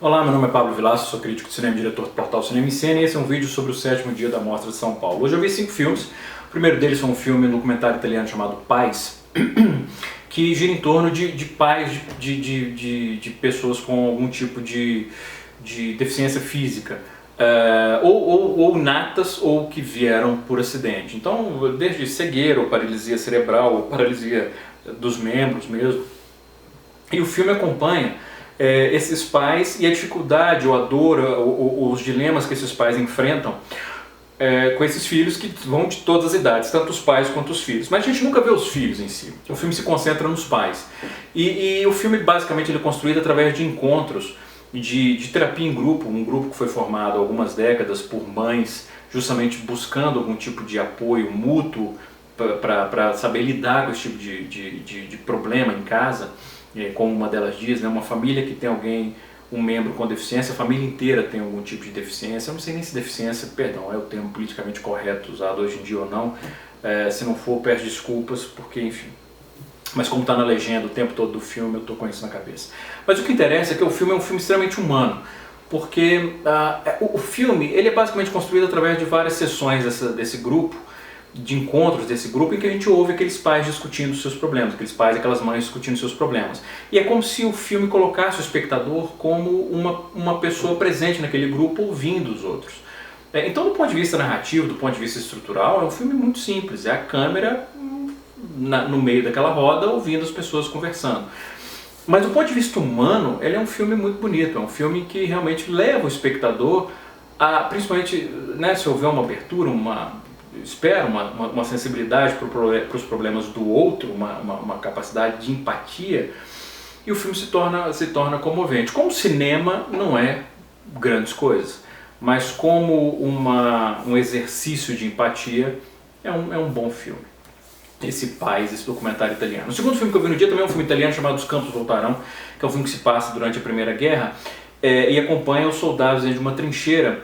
Olá, meu nome é Pablo Vilaço, sou crítico de cinema e diretor do portal Cinema em Cena e esse é um vídeo sobre o 7º dia da Mostra de São Paulo. Hoje eu vi 5 filmes. O primeiro deles foi um filme, um documentário italiano chamado Pais, que gira em torno de pais de pessoas com algum tipo de deficiência física, ou natas ou que vieram por acidente. Então, desde cegueira, ou paralisia cerebral, ou paralisia dos membros mesmo. E o filme acompanha esses pais e a dificuldade, ou a dor, ou os dilemas que esses pais enfrentam com esses filhos que vão de todas as idades, tanto os pais quanto os filhos. Mas a gente nunca vê os filhos em si, o filme se concentra nos pais. E o filme basicamente ele é construído através de encontros de terapia em grupo, um grupo que foi formado há algumas décadas por mães, justamente buscando algum tipo de apoio mútuo para saber lidar com esse tipo de problema em casa. Como uma delas diz, né, uma família que tem alguém, um membro com deficiência, a família inteira tem algum tipo de deficiência. Eu não sei nem se deficiência, perdão, é o termo politicamente correto usado hoje em dia ou não. Se não for, peço desculpas, porque enfim. Mas como está na legenda o tempo todo do filme, eu estou com isso na cabeça. Mas o que interessa é que o filme é um filme extremamente humano, porque o filme ele é basicamente construído através de várias sessões desse grupo, de encontros desse grupo, em que a gente ouve aqueles pais discutindo seus problemas, aqueles pais e aquelas mães discutindo seus problemas. E é como se o filme colocasse o espectador como uma pessoa presente naquele grupo, ouvindo os outros. Então, do ponto de vista narrativo, do ponto de vista estrutural, é um filme muito simples. É a câmera no meio daquela roda, ouvindo as pessoas conversando. Mas do ponto de vista humano, ele é um filme muito bonito. É um filme que realmente leva o espectador a, principalmente, né, se houver uma abertura, uma sensibilidade para os problemas do outro, uma capacidade de empatia, e o filme se torna comovente. Como cinema não é grandes coisas, mas como um exercício de empatia é um bom filme. Esse documentário italiano. O segundo filme que eu vi no dia também é um filme italiano chamado Os Campos Voltarão, que é um filme que se passa durante a Primeira Guerra e acompanha os soldados de uma trincheira.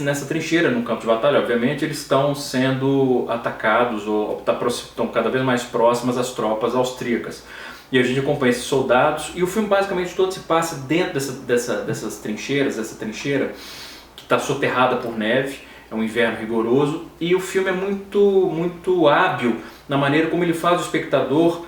Nessa trincheira, num campo de batalha, obviamente, eles estão sendo atacados ou estão cada vez mais próximas às tropas austríacas. E a gente acompanha esses soldados e o filme basicamente todo se passa dentro dessas trincheiras, dessa trincheira que está soterrada por neve, é um inverno rigoroso, e o filme é muito hábil na maneira como ele faz o espectador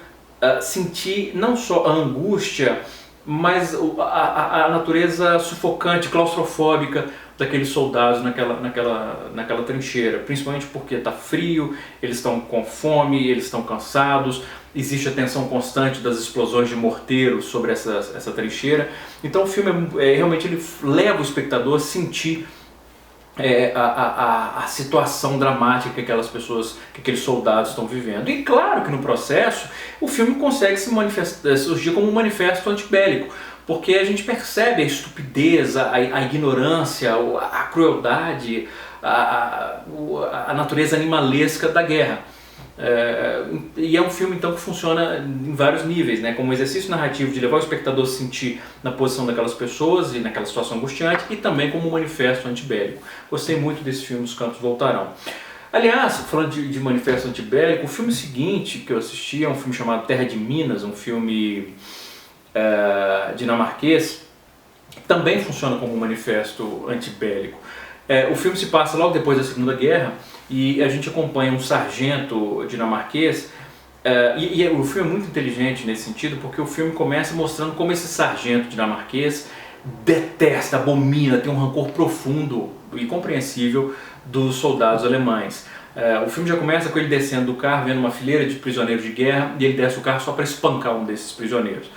sentir não só a angústia, mas a natureza sufocante, claustrofóbica daqueles soldados naquela trincheira, principalmente porque está frio, eles estão com fome, eles estão cansados, existe a tensão constante das explosões de morteiro sobre essa trincheira. Então o filme realmente ele leva o espectador a sentir a situação dramática que aqueles soldados estão vivendo. E claro que no processo o filme consegue surgir como um manifesto antibélico, porque a gente percebe a estupidez, a ignorância, a crueldade, a natureza animalesca da guerra. E é um filme então que funciona em vários níveis, né? Como um exercício narrativo de levar o espectador a se sentir na posição daquelas pessoas e naquela situação angustiante, e também como um manifesto antibélico. Gostei muito desse filme, Os Campos Voltarão. Aliás, falando de manifesto antibélico, o filme seguinte que eu assisti é um filme chamado Terra de Minas, um filme dinamarquês, também funciona como um manifesto antibélico. O filme se passa logo depois da Segunda Guerra e a gente acompanha um sargento dinamarquês o filme é muito inteligente nesse sentido, porque o filme começa mostrando como esse sargento dinamarquês detesta, abomina, tem um rancor profundo e compreensível dos soldados alemães. O filme já começa com ele descendo do carro, vendo uma fileira de prisioneiros de guerra, e ele desce o carro só para espancar um desses prisioneiros.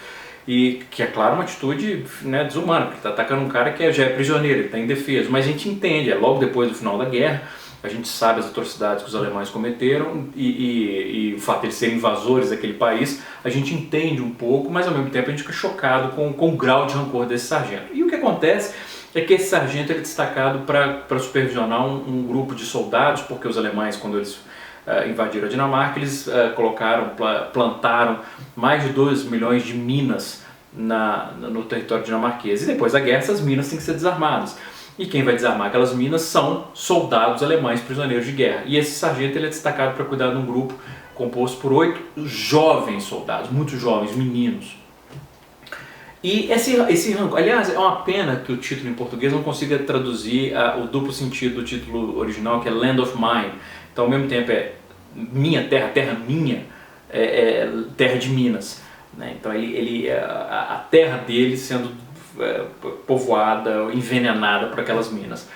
E que é claro uma atitude, né, desumana, porque está atacando um cara que já é prisioneiro, ele está indefeso. Mas a gente entende, logo depois do final da guerra, a gente sabe as atrocidades que os alemães cometeram e o fato de eles serem invasores daquele país, a gente entende um pouco, mas ao mesmo tempo a gente fica chocado com o grau de rancor desse sargento. E o que acontece é que esse sargento é destacado para supervisionar um grupo de soldados, porque os alemães, quando eles invadiram a Dinamarca, eles plantaram mais de 2 milhões de minas no território dinamarquês. E depois da guerra essas minas têm que ser desarmadas. E quem vai desarmar aquelas minas são soldados alemães prisioneiros de guerra. E esse sargento ele é destacado para cuidar de um grupo composto por 8 jovens soldados, muito jovens, meninos. E esse rancor, aliás, é uma pena que o título em português não consiga traduzir o duplo sentido do título original, que é Land of Mine. Então, ao mesmo tempo é minha terra, terra minha, terra de Minas. Né? Então, a terra dele sendo povoada, envenenada por aquelas minas.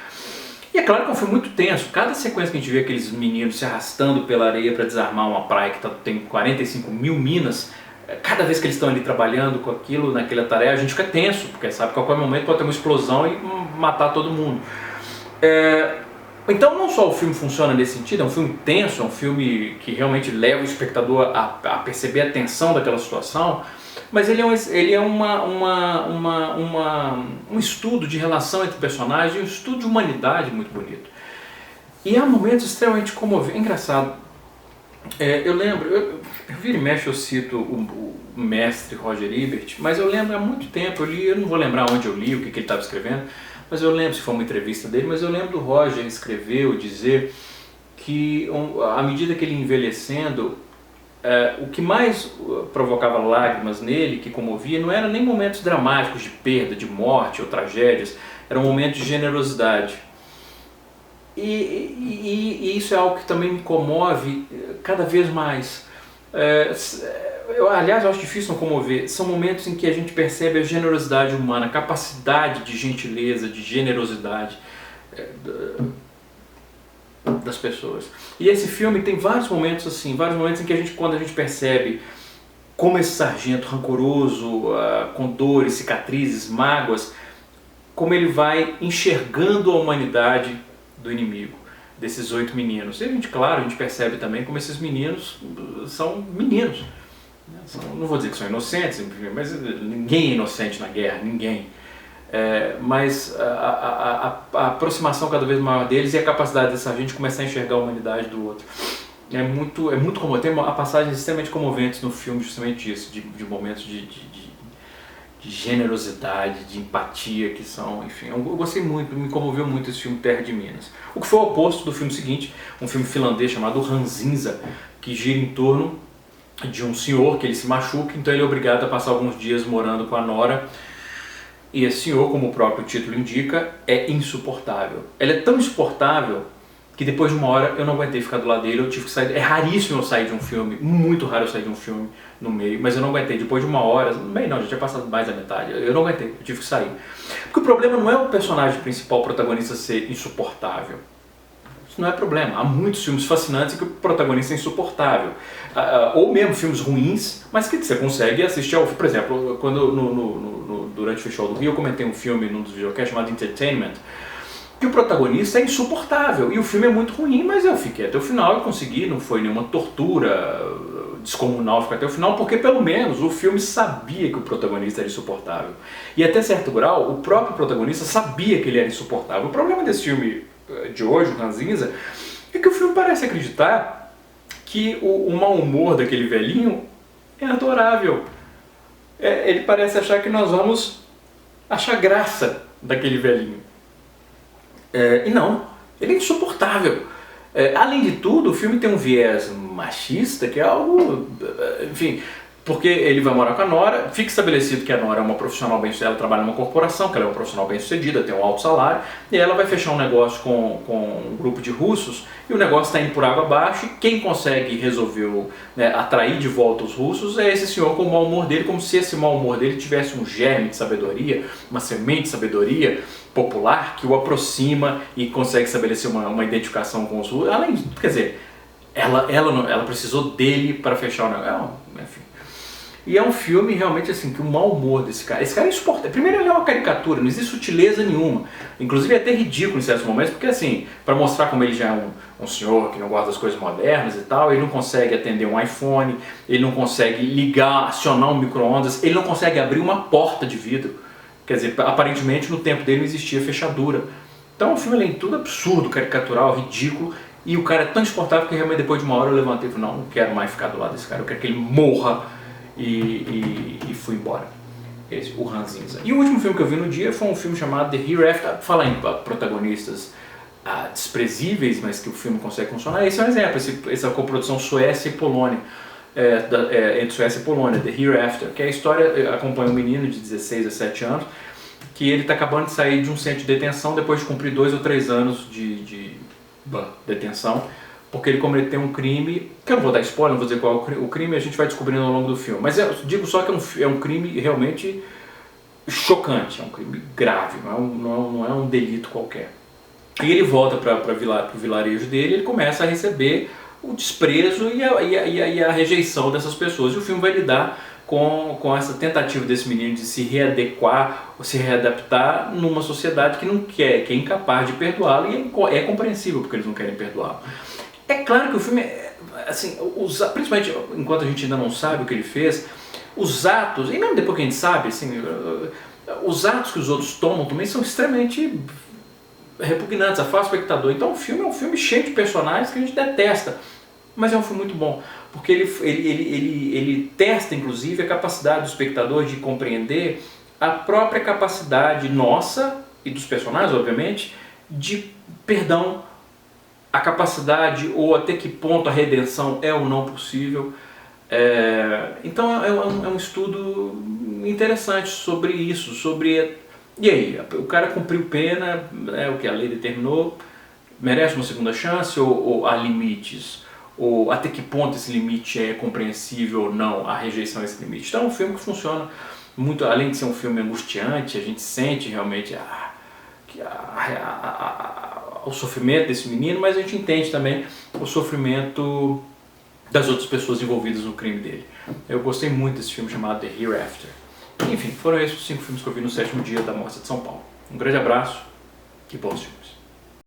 E é claro que é um filme muito tenso. Cada sequência que a gente vê aqueles meninos se arrastando pela areia para desarmar uma praia que tem 45 mil minas, cada vez que eles estão ali trabalhando com aquilo, naquela tarefa, a gente fica tenso, porque sabe que a qualquer momento pode ter uma explosão e matar todo mundo. Então não só o filme funciona nesse sentido, é um filme tenso, é um filme que realmente leva o espectador a perceber a tensão daquela situação, mas ele é um estudo de relação entre personagens, um estudo de humanidade muito bonito. E há momentos extremamente comoventes. É engraçado, eu lembro, eu vira e mexe eu cito o mestre Roger Ebert, mas eu lembro há muito tempo, eu não vou lembrar onde eu li, o que ele estava escrevendo, mas eu lembro se foi uma entrevista dele, mas eu lembro do Roger escrever ou dizer que à medida que ele ia envelhecendo, o que mais provocava lágrimas nele, que comovia, não eram nem momentos dramáticos de perda, de morte ou tragédias, eram momentos de generosidade. E isso é algo que também me comove cada vez mais. Aliás, eu acho difícil não comover. São momentos em que a gente percebe a generosidade humana, a capacidade de gentileza, de generosidade das pessoas. E esse filme tem vários momentos assim, vários momentos em que quando a gente percebe como esse sargento rancoroso, com dores, cicatrizes, mágoas, como ele vai enxergando a humanidade do inimigo, desses 8 meninos. E a gente percebe também como esses meninos são meninos. Não vou dizer que são inocentes, mas ninguém é inocente na guerra, ninguém. Mas a aproximação cada vez maior deles e a capacidade dessa gente começar a enxergar a humanidade do outro. É muito comovente. Tem passagens extremamente comoventes no filme, justamente isso, de momentos de generosidade, de empatia que são, enfim, eu gostei muito, me comoveu muito esse filme Terra de Minas. O que foi o oposto do filme seguinte, um filme finlandês chamado Ranzinza, que gira em torno de um senhor que ele se machuca, então ele é obrigado a passar alguns dias morando com a nora, e esse senhor, como o próprio título indica, é insuportável. Ele é tão insuportável que depois de uma hora eu não aguentei ficar do lado dele, eu tive que sair. É raríssimo eu sair de um filme, muito raro eu sair de um filme no meio, mas eu não aguentei. Depois de uma hora, no meio não, já tinha passado mais da metade, eu não aguentei, eu tive que sair. Porque o problema não é o personagem principal, o protagonista, ser insuportável. Isso não é problema. Há muitos filmes fascinantes em que o protagonista é insuportável. Ou mesmo filmes ruins, mas que você consegue assistir ao filme. Por exemplo, quando durante o Festival do Rio eu comentei um filme num dos videocasts chamado Entertainment, que o protagonista é insuportável. E o filme é muito ruim, mas eu fiquei até o final e consegui, não foi nenhuma tortura descomunal ficar até o final, porque pelo menos o filme sabia que o protagonista era insuportável. E até certo grau, o próprio protagonista sabia que ele era insuportável. O problema desse filme de hoje, o Ranzinza, é que o filme parece acreditar que o mau humor daquele velhinho é adorável. Ele parece achar que nós vamos achar graça daquele velhinho. E não, ele é insuportável. Além de tudo, o filme tem um viés machista que é algo, enfim, porque ele vai morar com a nora, fica estabelecido que a nora é uma profissional bem-sucedida, ela trabalha numa corporação, que ela é uma profissional bem-sucedida, tem um alto salário, e ela vai fechar um negócio com um grupo de russos, e o negócio está indo por água abaixo, e quem consegue resolver, atrair de volta os russos é esse senhor com o mau humor dele, como se esse mau humor dele tivesse um germe de sabedoria, uma semente de sabedoria popular que o aproxima e consegue estabelecer uma identificação com os russos. Além de, quer dizer, ela precisou dele para fechar o negócio, enfim. E é um filme realmente assim, que o mau humor desse cara, esse cara é insuportável. Primeiro, ele é uma caricatura, não existe sutileza nenhuma. Inclusive é até ridículo em certos momentos, porque assim, para mostrar como ele já é um senhor que não gosta das coisas modernas e tal, ele não consegue atender um iPhone, ele não consegue ligar, acionar um micro-ondas, ele não consegue abrir uma porta de vidro. Quer dizer, aparentemente no tempo dele não existia fechadura. Então o filme, além de tudo, absurdo, caricatural, ridículo, e o cara é tão insuportável que realmente depois de uma hora eu levantei e falei, não quero mais ficar do lado desse cara, eu quero que ele morra. E fui embora. O Ranzinza. E o último filme que eu vi no dia foi um filme chamado The Hereafter. Falar em protagonistas desprezíveis, mas que o filme consegue funcionar. Esse é um exemplo, essa coprodução Suécia e Polônia. entre Suécia e Polônia, The Hereafter, que é a história acompanha um menino de 16 a 17 anos, que ele está acabando de sair de um centro de detenção depois de cumprir 2 ou 3 anos de detenção, porque ele cometeu um crime, que eu não vou dar spoiler, não vou dizer qual é o crime, a gente vai descobrindo ao longo do filme, mas eu digo só que é um crime realmente chocante, é um crime grave, não é um delito qualquer. E ele volta para o vilarejo dele e ele começa a receber o desprezo e a rejeição dessas pessoas. E o filme vai lidar com essa tentativa desse menino de se readequar, ou se readaptar numa sociedade que não quer, que é incapaz de perdoá-lo, e é compreensível porque eles não querem perdoá-lo. É claro que o filme, assim, principalmente enquanto a gente ainda não sabe o que ele fez, os atos, e mesmo depois que a gente sabe, assim, os atos que os outros tomam também são extremamente repugnantes, afasta o espectador. Então o filme é um filme cheio de personagens que a gente detesta, mas é um filme muito bom, porque ele testa inclusive a capacidade do espectador de compreender a própria capacidade nossa e dos personagens, obviamente, de perdão, a capacidade ou até que ponto a redenção é ou não possível. Então é um estudo interessante sobre isso, sobre... E aí, o cara cumpriu pena, o que a lei determinou, merece uma segunda chance ou há limites? Ou até que ponto esse limite é compreensível ou não, a rejeição a esse limite? Então é um filme que funciona muito, além de ser um filme angustiante, a gente sente realmente o sofrimento desse menino, mas a gente entende também o sofrimento das outras pessoas envolvidas no crime dele. Eu gostei muito desse filme chamado The Hereafter. Enfim, foram esses os 5 filmes que eu vi no 7º dia da Mostra de São Paulo. Um grande abraço e bons filmes.